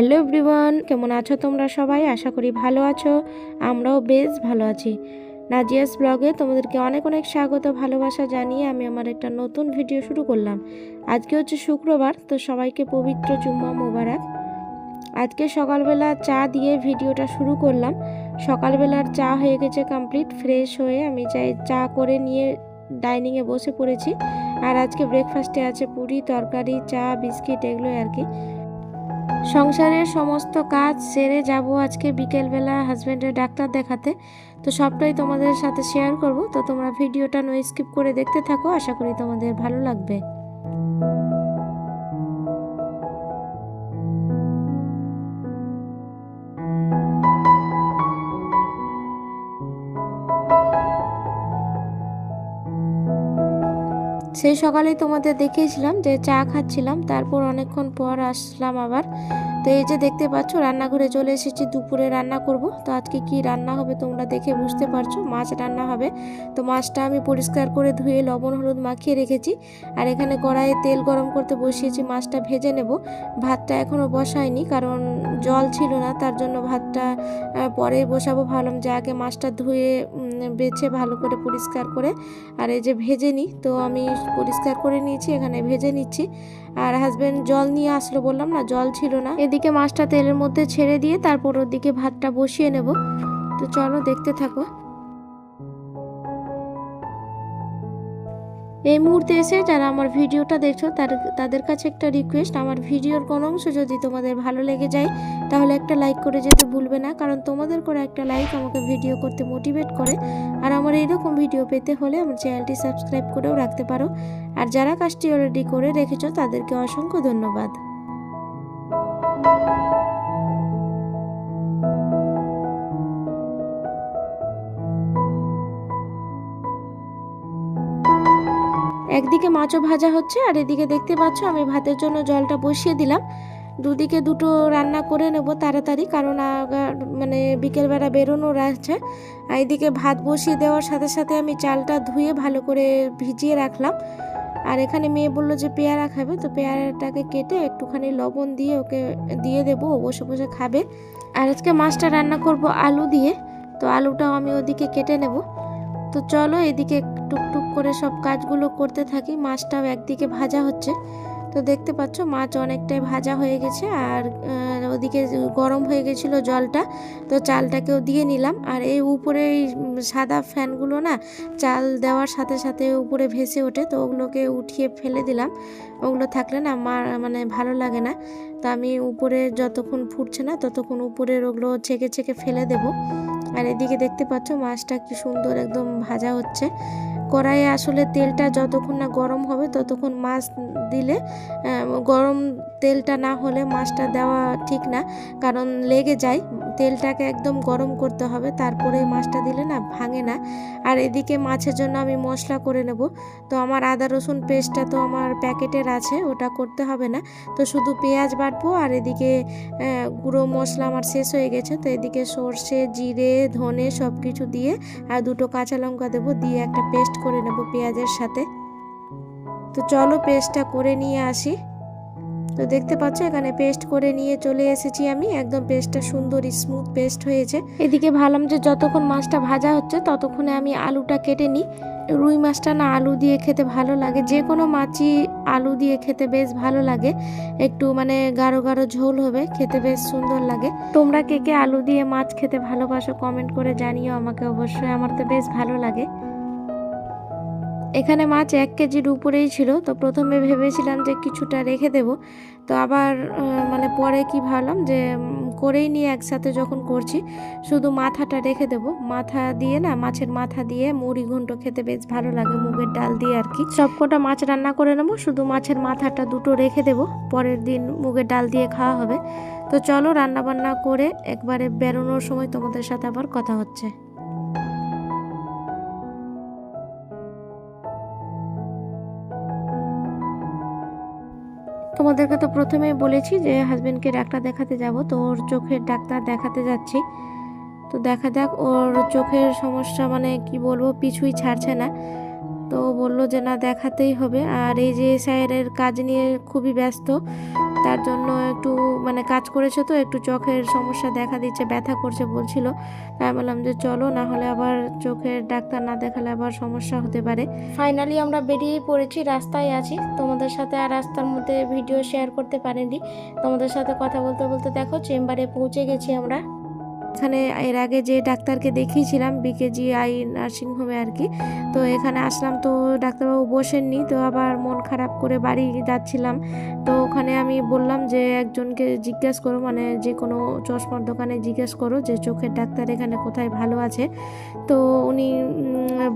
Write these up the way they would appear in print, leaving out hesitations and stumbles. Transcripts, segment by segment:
Hello everyone, কেমন আছো তোমরা সবাই? আশা করি ভালো আছো। আমরাও বেশ ভালো আছি। নাজিয়াস ব্লগে তোমাদেরকে অনেক অনেক স্বাগত, ভালোবাসা জানিয়ে আমি আমার একটা নতুন ভিডিও শুরু করলাম। আজকে হচ্ছে শুক্রবার, তো সবাইকে পবিত্র জুম্মা মোবারক। আজকে সকালবেলা চা দিয়ে ভিডিওটা শুরু করলাম। সকালবেলার চা হয়ে গেছে কমপ্লিট। ফ্রেশ হয়ে আমি চা করে নিয়ে ডাইনিংয়ে বসে পড়েছি। আর আজকে ব্রেকফাস্টে আছে পুরি, তরকারি, চা, বিস্কিট, এগুলোই আর কি। সংসারের সমস্ত কাজ সেরে যাব আজকে বিকেলবেলা হাজব্যান্ডের ডাক্তার দেখাতে। তো সবটাই তোমাদের সাথে শেয়ার করব। তো তোমরা ভিডিওটা নো স্কিপ করে দেখতে থাকো, আশা করি তোমাদের ভালো লাগবে। সেই সকালেই তোমাদের দেখিয়েছিলাম যে চা খাচ্ছিলাম, তারপর অনেকক্ষণ পর আসলাম আবার। তো এই যে দেখতে পাচ্ছ রান্নাঘরে চলে এসেছি, দুপুরে রান্না করব। তো আজকে কি রান্না হবে তোমরা দেখে বুঝতে পারছো, মাছ রান্না হবে। তো মাছটা আমি পরিষ্কার করে ধুয়ে লবণ হলুদ মাখিয়ে রেখেছি। আর এখানে কড়াইয়ে তেল গরম করতে বসিয়েছি, মাছটা ভেজে নেব। ভাতটা এখনও বসাইনি, কারণ জল ছিল না, তার জন্য ভাতটা পরেই বসাবো। ভাবলাম যে আগে মাছটা ধুয়ে বেছে ভালো করে পরিষ্কার করে আর এই যে ভেজে নিই। তো আমি পরিষ্কার করে নিয়েছি, এখানে ভেজে নিচ্ছি। আর হাজব্যান্ড জল নিয়ে আসলো, বললাম না জল ছিল না। এদিকে মাছটা তেলের মধ্যে ছেড়ে দিয়ে তারপর ওদিকে ভাতটা বসিয়ে নেব। তো চলো দেখতে থাকো। এই মুহূর্তে এসে যারা আমার ভিডিওটা দেখছো তাদের কাছে একটা রিকোয়েস্ট, আমার ভিডিওর কোনো অংশ যদি তোমাদের ভালো লেগে যায় তাহলে একটা লাইক করে যেতে ভুলবে না, কারণ তোমাদের করে একটা লাইক আমাকে ভিডিও করতে মোটিভেট করে। আর আমার এইরকম ভিডিও পেতে হলে আমার চ্যানেলটি সাবস্ক্রাইব করেও রাখতে পারো। আর যারা কাজটি অলরেডি করে রেখেছো তাদেরকে অসংখ্য ধন্যবাদ। একদিকে মাছও ভাজা হচ্ছে আর এদিকে দেখতে পাচ্ছ আমি ভাতের জন্য জলটা বসিয়ে দিলাম। দুদিকে দুটো রান্না করে নেব তাড়াতাড়ি, কারণ মানে বিকেলবেলা বেরোনোর আছে। আর এদিকে ভাত বসিয়ে দেওয়ার সাথে সাথে আমি চালটা ধুয়ে ভালো করে ভিজিয়ে রাখলাম। আর এখানে মেয়ে বললো যে পেয়ারা খাবে, তো পেয়ারাটাকে কেটে একটুখানি লবণ দিয়ে ওকে দিয়ে দেবো, ও বসে বসে খাবে। আর আজকে মাছটা রান্না করব আলু দিয়ে, তো আলুটাও আমি ওদিকে কেটে নেব। তো চলো এদিকে টুকটুক করে সব কাজগুলো করতে থাকি। মাছটাও একদিকে ভাজা হচ্ছে। তো দেখতে পাচ্ছ মাছ অনেকটাই ভাজা হয়ে গেছে, আর ওদিকে গরম হয়ে গেছিল জলটা, তো চালটাকেও দিয়ে নিলাম। আর এই উপরে এই সাদা ফ্যানগুলো না চাল দেওয়ার সাথে সাথে উপরে ভেসে ওঠে, তো ওগুলোকে উঠিয়ে ফেলে দিলাম। ওগুলো থাকলে না আমার মানে ভালো লাগে না। তো আমি উপরে যতক্ষণ ফুটছে না ততক্ষণ উপরের ওগুলো ছেঁকে ছেঁকে ফেলে দেবো। আর এদিকে দেখতে পাচ্ছ মাছটা কি সুন্দর একদম ভাজা হচ্ছে। কড়াইয়ে আসলে তেলটা যতক্ষণ না গরম হবে ততক্ষণ মাছ দিলে, গরম তেলটা না হলে মাছটা দেওয়া ঠিক না, কারণ লেগে যায়। তেলটাকে একদম গরম করতে হবে, তারপরে মাছটা দিলে না ভাঙে না। আর এদিকে মাছের জন্য আমি মশলা করে নেব। তো আমার আদা রসুন পেস্টটা তো আমার প্যাকেটের আছে, ওটা করতে হবে না। তো শুধু পেঁয়াজ বাটবো। আর এদিকে গুঁড়ো মশলা আমার শেষ হয়ে গেছে, তো এদিকে সর্ষে, জিরে, ধনে সব কিছু দিয়ে আর দুটো কাঁচা লঙ্কা দেবো, দিয়ে একটা পেস্ট করে নেব পেঁয়াজের সাথে। তো চলো পেস্টটা করে নিয়ে আসি। তো দেখতে পাচ্ছ এখানে পেস্ট করে নিয়ে চলে এসেছি আমি, একদম পেস্টটা সুন্দর স্মুথ পেস্ট হয়েছে। এদিকে ভাবলাম যে যতক্ষণ মাছটা ভাজা হচ্ছে ততক্ষণে আমি আলুটা কেটে নিই। রুই মাছটা না আলু দিয়ে খেতে ভালো লাগে, যে কোনো মাছই আলু দিয়ে খেতে বেশ ভালো লাগে। একটু মানে গাঢ় গাঢ় ঝোল হবে, খেতে বেশ সুন্দর লাগে। তোমরা কে কে আলু দিয়ে মাছ খেতে ভালোবাসো কমেন্ট করে জানিও আমাকে অবশ্যই, আমার তো বেশ ভালো লাগে। এখানে মাছ 1 কেজির উপরেই ছিল, তো প্রথমে ভেবেছিলাম যে কিছুটা রেখে দেব। তো আবার মানে পরে কি ভাবলাম যে করেই নিয়ে একসাথে যখন করছি শুধু মাথাটা রেখে দেব। মাথা দিয়ে না, মাছের মাথা দিয়ে মুড়ি ঘন্ট খেতে বেশ ভালো লাগে, মুগের ডাল দিয়ে আর কি। সবকটা মাছ রান্না করে নেব, শুধু মাছের মাথাটা দুটো রেখে দেব, পরের দিন মুগের ডাল দিয়ে খাওয়া হবে। তো চলো রান্না বান্না করে একবারে বেরোনোর সময় তোমাদের সাথে আবার কথা হচ্ছে। তোমাদেরকে তো প্রথমেই বলেছি যে হাজবেন্ডকে ডাক্তার দেখাতে যাব, তো ওর চোখের ডাক্তার দেখাতে যাচ্ছি। তো দেখা যাক, ওর চোখের সমস্যা মানে কি বলবো, পিছুই ছাড়ছে না। তো বললো যে না দেখাতেই হবে। আর এই যে স্যারের কাজ নিয়ে খুবই ব্যস্ত, তার জন্য একটু মানে কাজ করেছে তো একটু চোখের সমস্যা দেখা দিচ্ছে, ব্যথা করছে বলছিল। তাই বললাম যে চলো, না হলে আবার চোখের ডাক্তার না দেখালে আবার সমস্যা হতে পারে। ফাইনালি আমরা বেরিয়ে পড়েছি, রাস্তায় আছি। তোমাদের সাথে আর রাস্তার মধ্যে ভিডিও শেয়ার করতে পারিনি। তোমাদের সাথে কথা বলতে বলতে দেখো চেম্বারে পৌঁছে গেছি আমরা। এখানে এর আগে যে ডাক্তারকে দেখিয়েছিলাম বিকেজিআই নার্সিংহোমে আর কি, তো এখানে আসলাম তো ডাক্তারবাবু বসেননি, তো আবার মন খারাপ করে বাড়ি যাচ্ছিলাম। তো ওখানে আমি বললাম যে একজনকে জিজ্ঞেস করো, মানে যে কোনো চশমার দোকানে জিজ্ঞেস করো যে চোখের ডাক্তার এখানে কোথায় ভালো আছে। তো উনি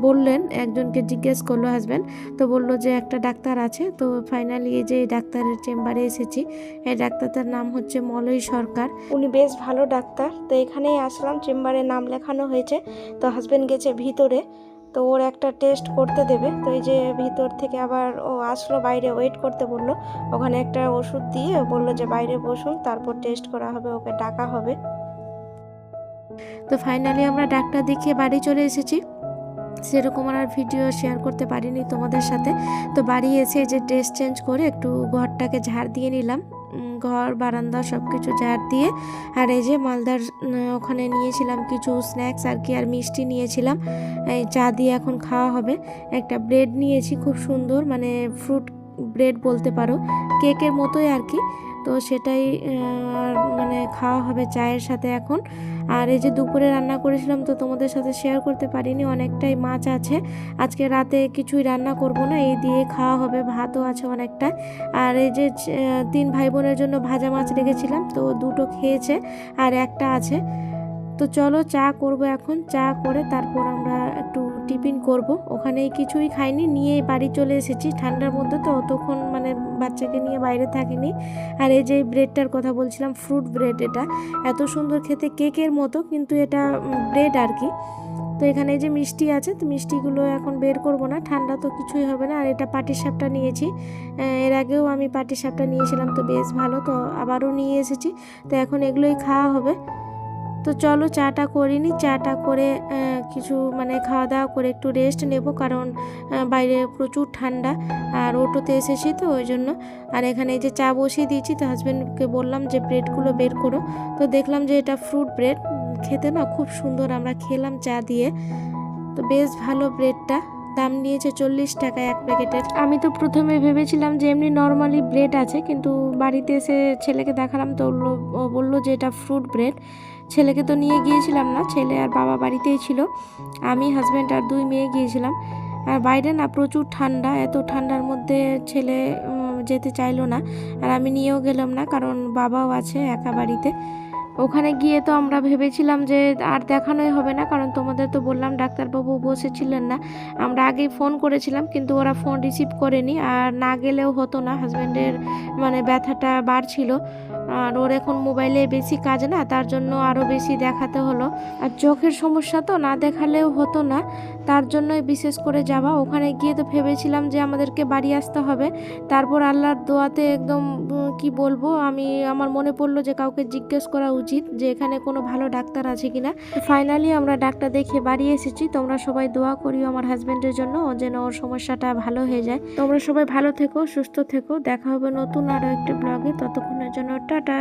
বললেন, একজনকে জিজ্ঞেস করলো হাজব্যান্ড, তো বললো যে একটা ডাক্তার আছে। তো ফাইনালি এই যে ডাক্তারের চেম্বারে এসেছি। এই ডাক্তারটার নাম হচ্ছে মলয় সরকার, উনি বেশ ভালো ডাক্তার। তো এখানেই আসলাম, চেম্বারে নাম লেখানো হয়েছে। তো হাজব্যান্ড গেছে ভিতরে, তো ওর একটা টেস্ট করতে দেবে। তো এই যে ভিতর থেকে আবার ও আসলো, বাইরে ওয়েট করতে বললো। ওখানে একটা ওষুধ দিয়ে বললো যে বাইরে বসুন, তারপর টেস্ট করা হবে, ওকে ডাকা হবে। তো ফাইনালি আমরা ডাক্তার দেখিয়ে বাড়ি চলে এসেছি। সেরকম আর ভিডিও শেয়ার করতে পারিনি তোমাদের সাথে। তো বাড়ি এসে যে ড্রেস চেঞ্জ করে একটু ঘরটাকে ঝাড় দিয়ে নিলাম, ঘর বারান্দা সব কিছু ঝাড় দিয়ে। আর এই যে মালদার ওখানে নিয়েছিলাম কিছু স্ন্যাক্স আর কি, আর মিষ্টি নিয়েছিলাম। এই চা দিয়ে এখন খাওয়া হবে। একটা ব্রেড নিয়েছি, খুব সুন্দর, মানে ফ্রুট ব্রেড বলতে পারো, কেকের মতোই আর কি। তো সেটাই মানে খাওয়া হবে চায়ের সাথে এখন। আর এই যে দুপুরে রান্না করেছিলাম তো তোমাদের সাথে শেয়ার করতে পারিনি, অনেকটাই মাছ আছে। আজকে রাতে কিছুই রান্না করব না, এই দিয়ে খাওয়া হবে, ভাতও আছে অনেকটা। আর এই যে 3 ভাই বোনের জন্য ভাজা মাছ রেখেছিলাম, তো 2টো খেয়েছে আর একটা আছে। তো চলো চা করব এখন, চা করে তারপর আমরা একটু টিফিন করব। ওখানেই কিছুই খাইনি, নিয়ে বাড়ি চলে এসেছি। ঠান্ডার মধ্যে তো অতক্ষণ মানে বাচ্চাকে নিয়ে বাইরে থাকিনি। আর এই যে ব্রেডটার কথা বলছিলাম, ফ্রুট ব্রেড, এটা এত সুন্দর খেতে, কেকের মতো, কিন্তু এটা ব্রেড আর কি। তো এখানে এই যে মিষ্টি আছে, তো মিষ্টিগুলো এখন বের করব না, ঠান্ডা তো কিছুই হবে না। আর এটা পাটিসাপটা নিয়েছি, এর আগেও আমি পাটিসাপটা নিয়েছিলাম, তো বেশ ভালো, তো আবারও নিয়ে এসেছি। তো এখন এগুলোই খাওয়া হবে। তো চলো চাটা করিনি, চাটা করে কিছু মানে খাওয়া দাওয়া করে একটু রেস্ট নেব, কারণ বাইরে প্রচুর ঠান্ডা। আর অটোতে এসেছি তো ওই জন্য। আর এখানে এই যে চা বসিয়ে দিয়েছি, তো হাজব্যান্ডকে বললাম যে ব্রেডগুলো বের করো। তো দেখলাম যে এটা ফ্রুট ব্রেড, খেতে না খুব সুন্দর, আমরা খেলাম চা দিয়ে। তো বেশ ভালো ব্রেডটা, দাম নিয়েছে 40 টাকা এক প্যাকেটের। আমি তো প্রথমে ভেবেছিলাম যে এমনি নর্মালি ব্রেড আছে, কিন্তু বাড়িতে এসে ছেলেকে দেখালাম, তো ও বললো যে এটা ফ্রুট ব্রেড। ছেলেকে তো নিয়ে গিয়েছিলাম না, ছেলে আর বাবা বাড়িতেই ছিল, আমি হাজব্যান্ড আর 2 মেয়ে গিয়েছিলাম। আর বাইরে না প্রচুর ঠান্ডা, এত ঠান্ডার মধ্যে ছেলে যেতে চাইলো না, আর আমি নিয়েও গেলাম না, কারণ বাবাও আছে একা বাড়িতে। ওখানে গিয়ে তো আমরা ভেবেছিলাম যে আর দেখানোই হবে না, কারণ তোমাদের তো বললাম ডাক্তারবাবু বসেছিলেন না। আমরা আগেই ফোন করেছিলাম, কিন্তু ওরা ফোন রিসিভ করেনি, আর না গেলেও হতো না, হাজব্যান্ডের মানে ব্যথাটা বাড়ছিল। আর ওর এখন মোবাইলে বেশি কাজ না, তার জন্য আরও বেশি দেখাতে হলো। আর চোখের সমস্যা তো না দেখালেও হতো না, তার জন্যই বিশেষ করে যাওয়া। ওখানে গিয়ে তো ভেবেছিলাম যে আমাদেরকে বাড়ি আসতে হবে, তারপর আল্লাহর দোয়াতে একদম কি বলবো, আমার মনে পড়লো যে কাউকে জিজ্ঞেস করা উচিত যে এখানে কোনো ভালো ডাক্তার আছে কিনা। ফাইনালি আমরা ডাক্তার দেখে বাড়ি এসেছি। তোমরা সবাই দোয়া করিও আমার হাজব্যান্ডের জন্য, যেন ওর সমস্যাটা ভালো হয়ে যায়। তোমরা সবাই ভালো থেকো, সুস্থ থেকো, দেখা হবে নতুন আরও একটি ব্লগে। ততক্ষণের জন্য টাটা।